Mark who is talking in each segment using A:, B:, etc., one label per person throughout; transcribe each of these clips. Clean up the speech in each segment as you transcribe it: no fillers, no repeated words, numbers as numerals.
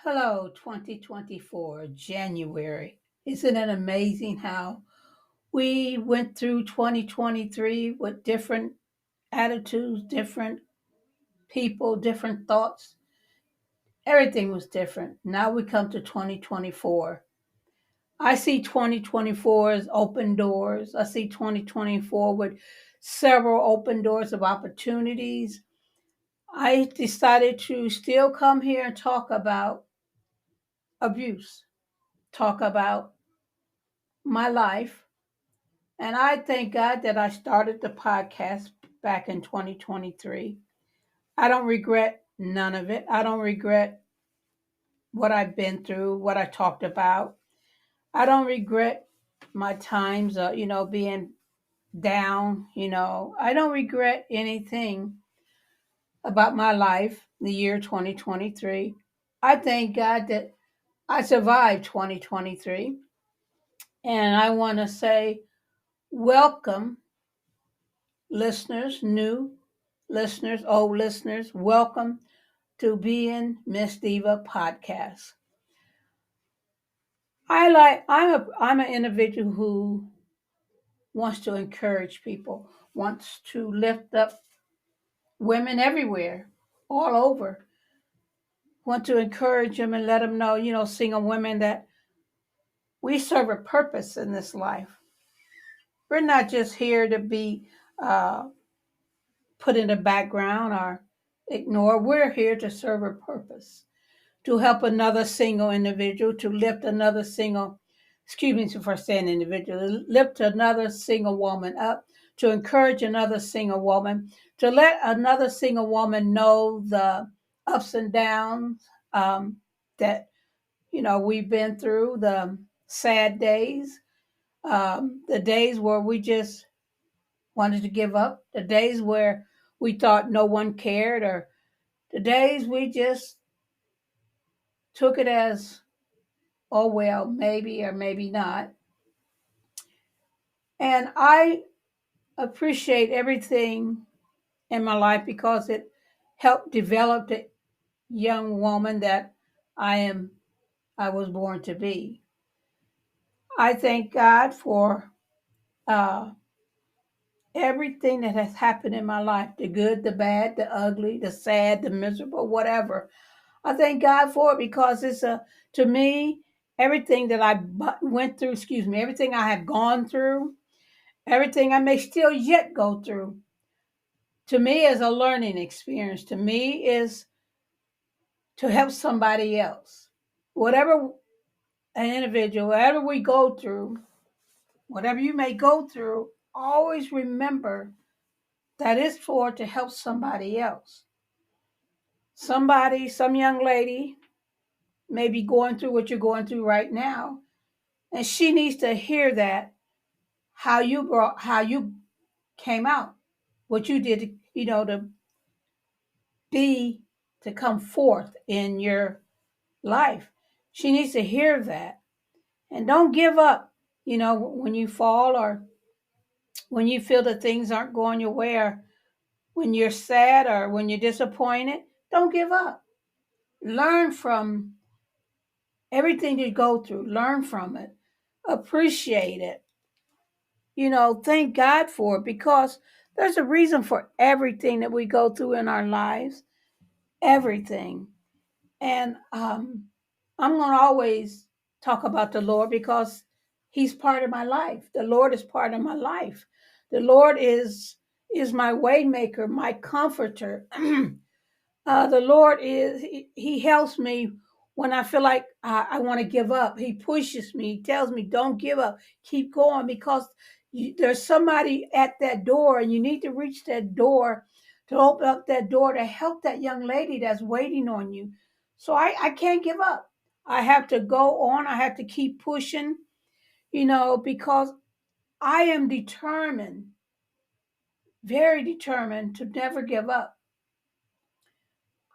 A: Hello, 2024, January. Isn't it amazing how we went through 2023 with different attitudes, different people, different thoughts? Everything was different. Now we come to 2024. I see 2024 as open doors. I see 2024 with several open doors of opportunities. I decided to still come here and talk about abuse, talk about my life. And I thank God that I started the podcast back in 2023. I don't regret none of it. I don't regret what I've been through, what I talked about. I don't regret my times, being down. I don't regret anything about my life, the year 2023. I thank God that I survived 2023. And I want to say, welcome, listeners, new listeners, old listeners, welcome to being MsDiva Podcast. I'm an individual who wants to encourage people, wants to lift up women everywhere, all over. Want to encourage them and let them know, single women, that we serve a purpose in this life. We're not just here to be uh, put in the background or ignored. We're here to serve a purpose, to help another single individual, to lift another single, excuse me for saying individual, lift another single woman up, to encourage another single woman, to let another single woman know the ups and downs that, we've been through, the sad days, the days where we just wanted to give up, the days where we thought no one cared, or the days we just took it as, oh, well, maybe or maybe not. And I appreciate everything in my life because it helped develop the young woman that I am, I was born to be. I thank God for uh, everything that has happened in my life, the good, the bad, the ugly, the sad, the miserable, whatever. I thank God for it because to me, everything that I went through, everything I have gone through, everything I may still yet go through, to me is a learning experience. To me is to help somebody else. Whatever an individual, whatever we go through, whatever you may go through, always remember that it's for to help somebody else. Somebody, some young lady may be going through what you're going through right now, and she needs to hear that how you came out, what you did, to be to come forth in your life. She needs to hear that. And don't give up, when you fall, or when you feel that things aren't going your way, or when you're sad, or when you're disappointed. Don't give up. Learn from everything you go through. Learn from it. Appreciate it. Thank God for it, because there's a reason for everything that we go through in our lives. Everything. And I'm going to always talk about the Lord because He's part of my life. The Lord is part of my life. The Lord is my way maker, my comforter. The Lord He helps me when I feel like I want to give up. He pushes me. He tells me, don't give up. Keep going, because there's somebody at that door, and you need to reach that door, to open up that door to help that young lady that's waiting on you. So I can't give up. I have to go on. I have to keep pushing, because I am determined, very determined, to never give up.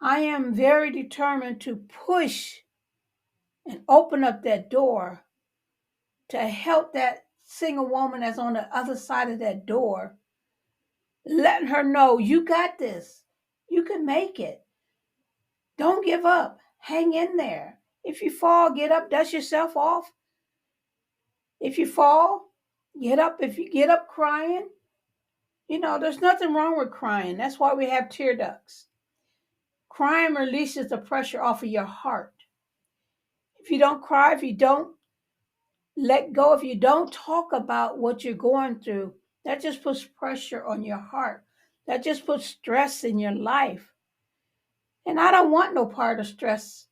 A: I am very determined to push and open up that door to help that single woman that's on the other side of that door, letting her know, you got this. You can make it. Don't give up. hang in there. If you fall, get up, dust yourself off. If you fall, get up. If you get up crying, there's nothing wrong with crying. That's why we have tear ducts. Crying releases the pressure off of your heart. If you don't cry, if you don't let go, if you don't talk about what you're going through, that just puts pressure on your heart. That just puts stress in your life. And I don't want no part of stress.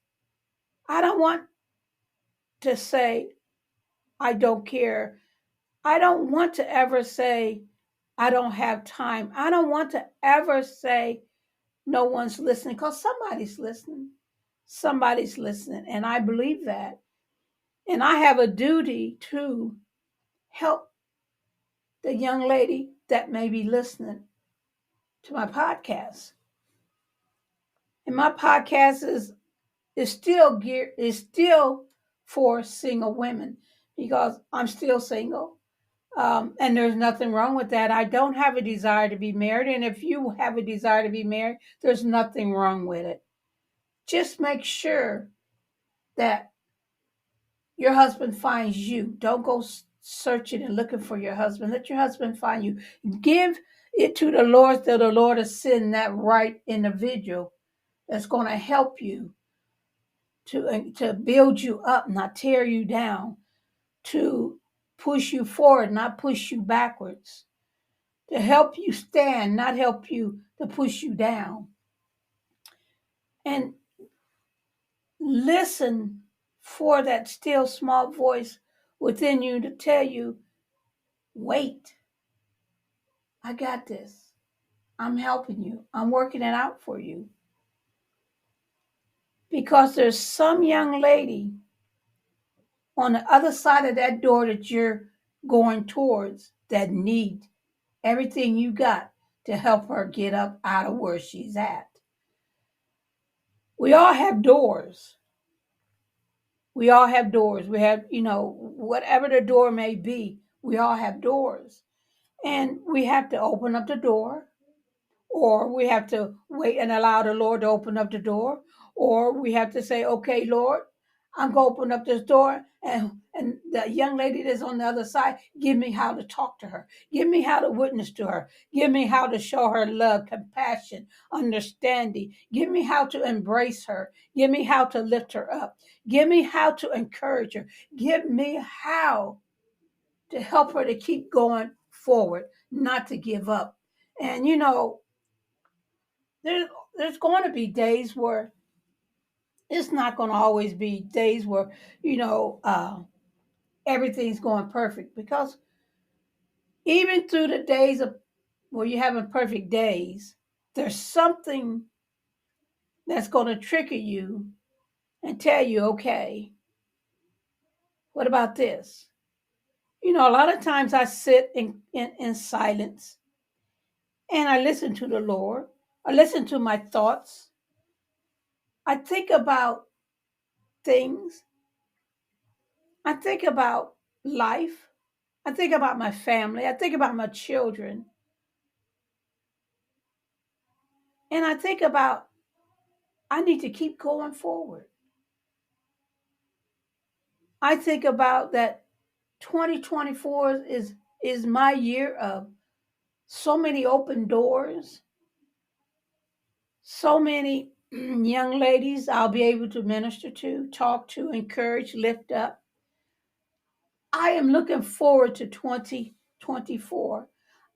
A: I don't want to say, I don't care. I don't want to ever say, I don't have time. I don't want to ever say, no one's listening, because somebody's listening. Somebody's listening. And I believe that. And I have a duty to help the young lady that may be listening to my podcast. And my podcast is still for single women, because I'm still single. And there's nothing wrong with that. I don't have a desire to be married. And if you have a desire to be married, there's nothing wrong with it. Just make sure that your husband finds you. Don't go searching and looking for your husband. Let your husband find you. Give it to the Lord, so the Lord will send that right individual that's going to help you to build you up, not tear you down, to push you forward, not push you backwards, to help you stand, not help you to push you down. And listen for that still small voice within you to tell you, wait, I got this. I'm helping you. I'm working it out for you. Because there's some young lady on the other side of that door that you're going towards that need everything you got to help her get up out of where she's at. We all have doors. We all have doors. We have, whatever the door may be, we all have doors. And we have to open up the door, or we have to wait and allow the Lord to open up the door, or we have to say, okay, Lord, I'm going to open up this door, and the young lady that's on the other side, give me how to talk to her. Give me how to witness to her. Give me how to show her love, compassion, understanding. Give me how to embrace her. Give me how to lift her up. Give me how to encourage her. Give me how to help her to keep going forward, not to give up. And, there's going to be days where it's not going to always be days where, everything's going perfect, because even through the days of where you're having perfect days, there's something that's going to trigger you and tell you, okay, what about this? A lot of times I sit in silence and I listen to the Lord. I listen to my thoughts. I think about things. I think about life. I think about my family. I think about my children. And I think about, I need to keep going forward. I think about that 2024 is my year of so many open doors, so many young ladies I'll be able to minister to, talk to, encourage, lift up. I am looking forward to 2024.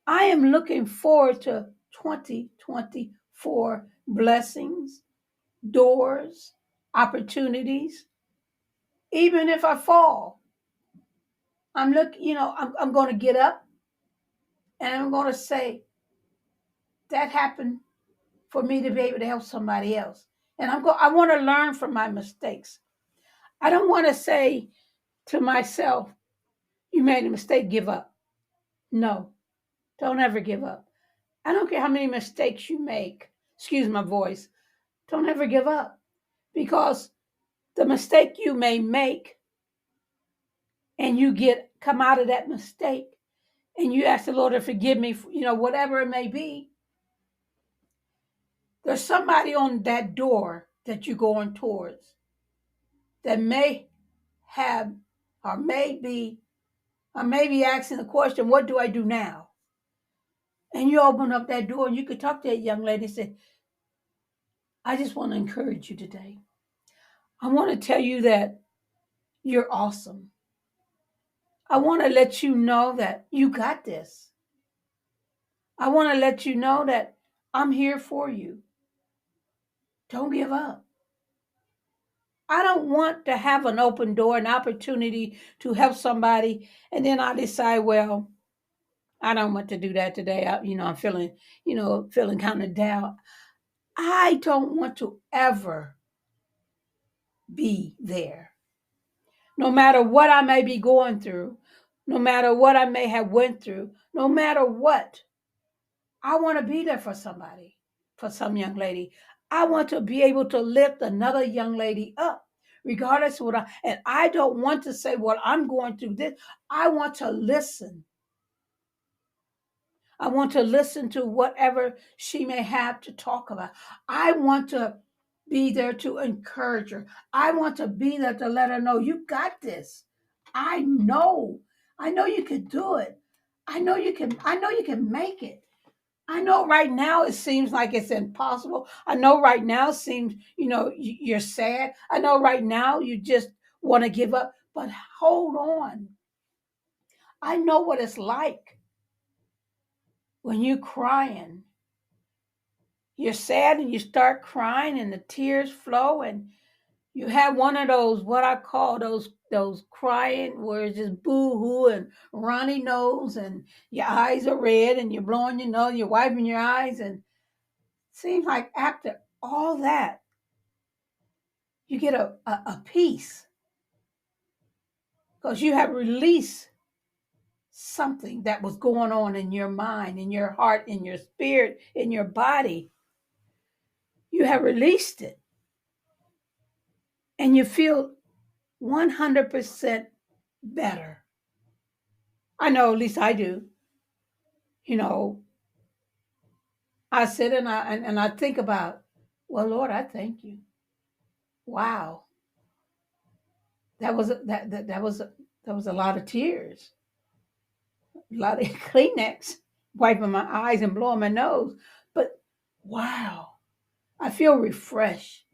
A: I am looking forward to 2024 blessings, doors, opportunities. Even if I fall, I'm going to get up and I'm going to say, that happened for me to be able to help somebody else. And I want to learn from my mistakes. I don't want to say to myself, you made a mistake, give up. No, don't ever give up. I don't care how many mistakes you make. Excuse my voice. Don't ever give up, because the mistake you may make and you come out of that mistake and you ask the Lord to forgive me, whatever it may be, there's somebody on that door that you're going towards that may have or may be asking the question, what do I do now? And you open up that door and you could talk to that young lady and say, I just want to encourage you today. I want to tell you that you're awesome. I want to let you know that you got this. I want to let you know that I'm here for you. Don't give up. I don't want to have an open door, an opportunity to help somebody, and then I decide, well, I don't want to do that today. I'm feeling kind of down. I don't want to ever be there. No matter what I may be going through, no matter what I may have went through, no matter what, I want to be there for somebody, for some young lady. I want to be able to lift another young lady up, regardless of and I don't want to say, well, I'm going through this. I want to listen. I want to listen to whatever she may have to talk about. I want to be there to encourage her. I want to be there to let her know you got this. I know. I know you can do it. I know you can make it. I know right now it seems like it's impossible. I know right now it seems, you're sad. I know right now you just want to give up, but hold on. I know what it's like when you're crying. You're sad and you start crying and the tears flow and you have one of those, what I call those crying where it's just boo-hoo and runny nose and your eyes are red and you're blowing your nose, you're wiping your eyes, and it seems like after all that, you get a peace because you have released something that was going on in your mind, in your heart, in your spirit, in your body. You have released it. And you feel 100% better. I know, at least I do. I sit and I think about, well, Lord, I thank you. Wow, that was a lot of tears, a lot of Kleenex, wiping my eyes and blowing my nose. But wow, I feel refreshed.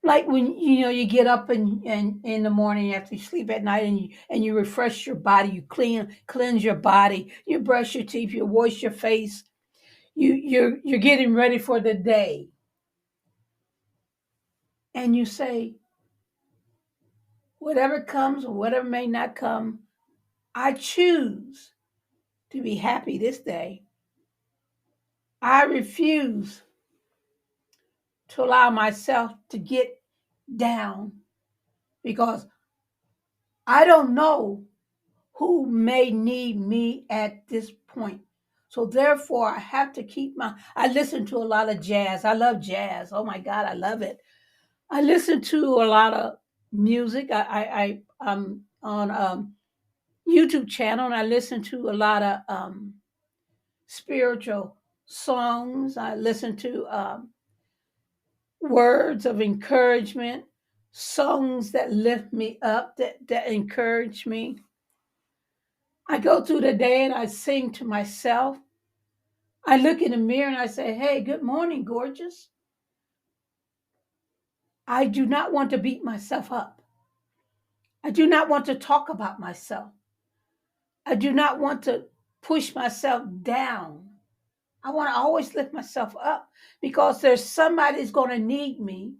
A: Like when you get up and in the morning after you sleep at night and you refresh your body, you cleanse your body, you brush your teeth, you wash your face, you're getting ready for the day, and you say, whatever comes or whatever may not come, I choose to be happy this day. I refuse to allow myself to get down because I don't know who may need me at this point. So therefore, I have to I listen to a lot of jazz. I love jazz. Oh my God, I love it. I listen to a lot of music. I'm on YouTube channel and I listen to a lot of spiritual songs. I listen to words of encouragement, songs that lift me up, that encourage me. I go through the day and I sing to myself. I look in the mirror and I say, hey, good morning, gorgeous. I do not want to beat myself up. I do not want to talk about myself. I do not want to push myself down. I want to always lift myself up because there's somebody that's going to need me.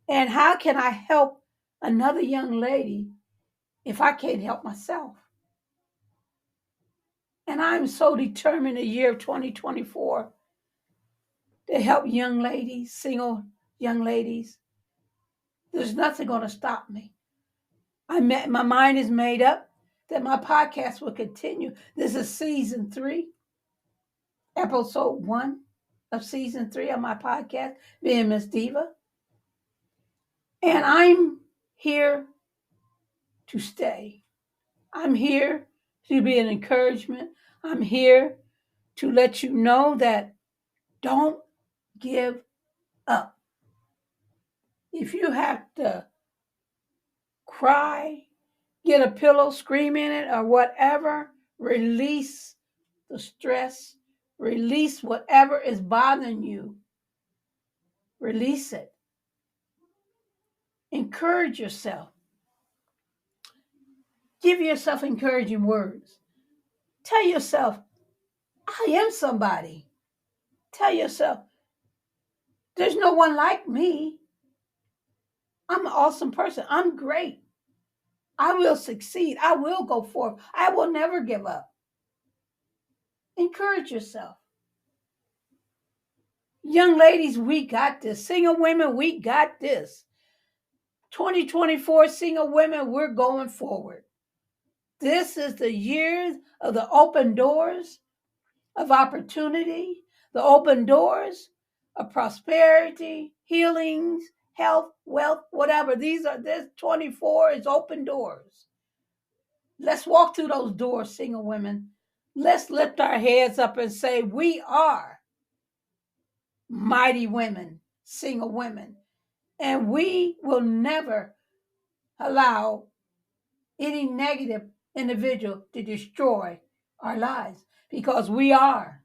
A: And how can I help another young lady if I can't help myself? And I'm so determined the year of 2024 to help young ladies, single young ladies. There's nothing going to stop me. My mind is made up that my podcast will continue. This is season 3, episode 1 of season 3 of my podcast, being MsDiva. And I'm here to stay. I'm here to be an encouragement. I'm here to let you know that don't give up. If you have to cry, get a pillow, scream in it, or whatever, release the stress, release whatever is bothering you. Release it. Encourage yourself. Give yourself encouraging words. Tell yourself, I am somebody. Tell yourself, there's no one like me. I'm an awesome person. I'm great. I will succeed. I will go forth. I will never give up. Encourage yourself. Young ladies, we got this. Single women, we got this. 2024 single women, we're going forward. This is the year of the open doors of opportunity, the open doors of prosperity, healings, health, wealth, whatever. This 24 is open doors. Let's walk through those doors, single women. Let's lift our heads up and say, we are mighty women, single women. And we will never allow any negative individual to destroy our lives because we are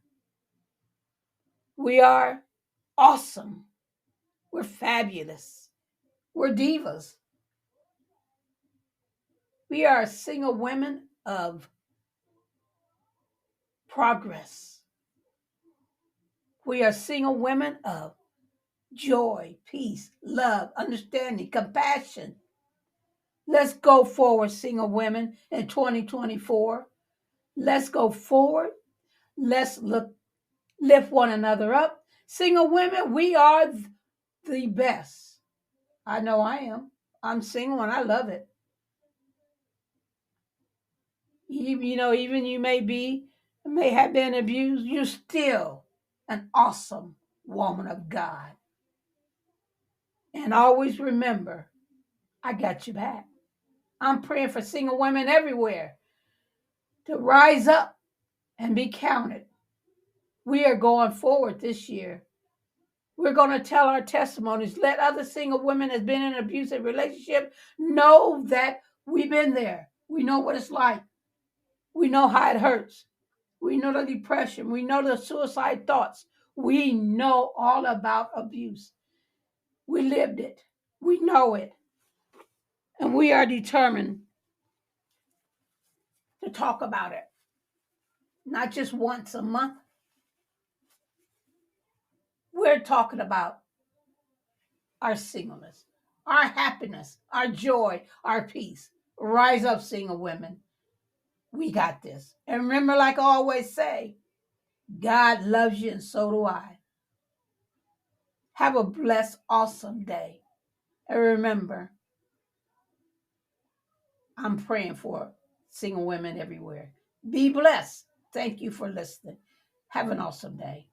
A: awesome. We're fabulous. We're divas. We are single women of progress. We are single women of joy, peace, love, understanding, compassion. Let's go forward, single women, in 2024. Let's go forward. Let's lift one another up. Single women, we are the best. I know I am. I'm single and I love it. Even you may have been abused, you're still an awesome woman of God. And always remember, I got you back. I'm praying for single women everywhere to rise up and be counted. We are going forward this year. We're going to tell our testimonies. Let other single women that's been in an abusive relationship know that we've been there. We know what it's like. We know how it hurts. We know the depression. We know the suicide thoughts. We know all about abuse. We lived it. We know it. And we are determined to talk about it. Not just once a month. We're talking about our singleness, our happiness, our joy, our peace. Rise up, single women. We got this. And remember, like I always say, God loves you and so do I. Have a blessed, awesome day. And remember, I'm praying for single women everywhere. Be blessed. Thank you for listening. Have an awesome day.